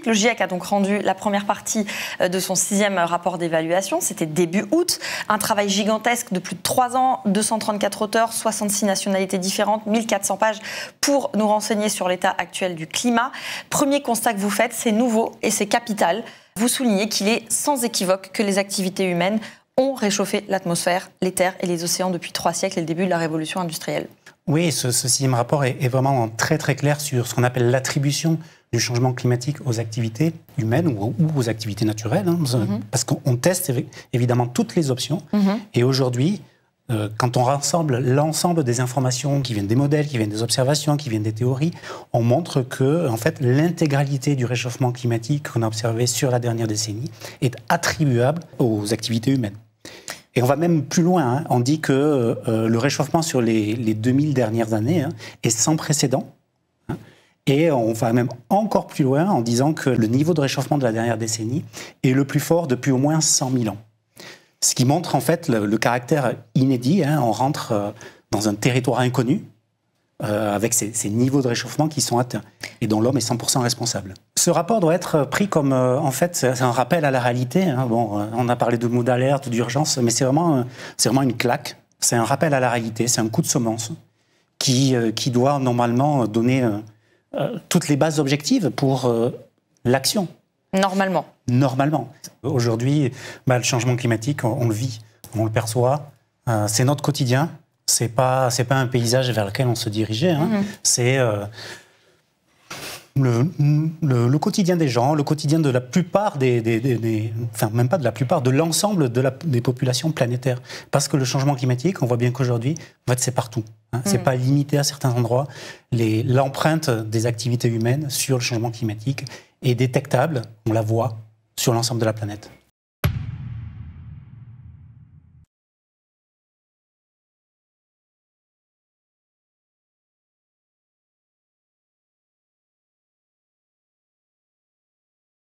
Le GIEC a donc rendu la première partie de son 6e rapport d'évaluation. C'était début août. Un travail gigantesque de plus de 3 ans, 234 auteurs, 66 nationalités différentes, 1400 pages pour nous renseigner sur l'état actuel du climat. Premier constat que vous faites, c'est nouveau et c'est capital. Vous soulignez qu'il est sans équivoque que les activités humaines ont réchauffé l'atmosphère, les terres et les océans depuis 3 siècles et le début de la révolution industrielle. Oui, ce 6e rapport est vraiment très très clair sur ce qu'on appelle l'attribution du changement climatique aux activités humaines ou aux activités naturelles, parce qu'on teste évidemment toutes les options. Et aujourd'hui, quand on rassemble l'ensemble des informations qui viennent des modèles, qui viennent des observations, qui viennent des théories, on montre que en fait, l'intégralité du réchauffement climatique qu'on a observé sur la dernière décennie est attribuable aux activités humaines. Et on va même plus loin, on dit que le réchauffement sur les 2000 dernières années est sans précédent. Et on va même encore plus loin en disant que le niveau de réchauffement de la dernière décennie est le plus fort depuis au moins 100 000 ans. Ce qui montre en fait le caractère inédit. On rentre dans un territoire inconnu avec ces niveaux de réchauffement qui sont atteints et dont l'homme est 100% responsable. Ce rapport doit être pris comme, en fait, c'est un rappel à la réalité. Bon, on a parlé de mots d'alerte, d'urgence, mais c'est vraiment une claque. C'est un rappel à la réalité, c'est un coup de semonce qui doit normalement donner toutes les bases objectives pour l'action. Normalement. Normalement. Aujourd'hui, le changement climatique, on le vit, on le perçoit, c'est notre quotidien. C'est pas un paysage vers lequel on se dirigeait. C'est le quotidien des gens, le quotidien de la plupart enfin même pas de la plupart, de l'ensemble des populations planétaires. Parce que le changement climatique, on voit bien qu'aujourd'hui, en fait, c'est partout. C'est pas limité à certains endroits. L'empreinte des activités humaines sur le changement climatique est détectable, on la voit, sur l'ensemble de la planète.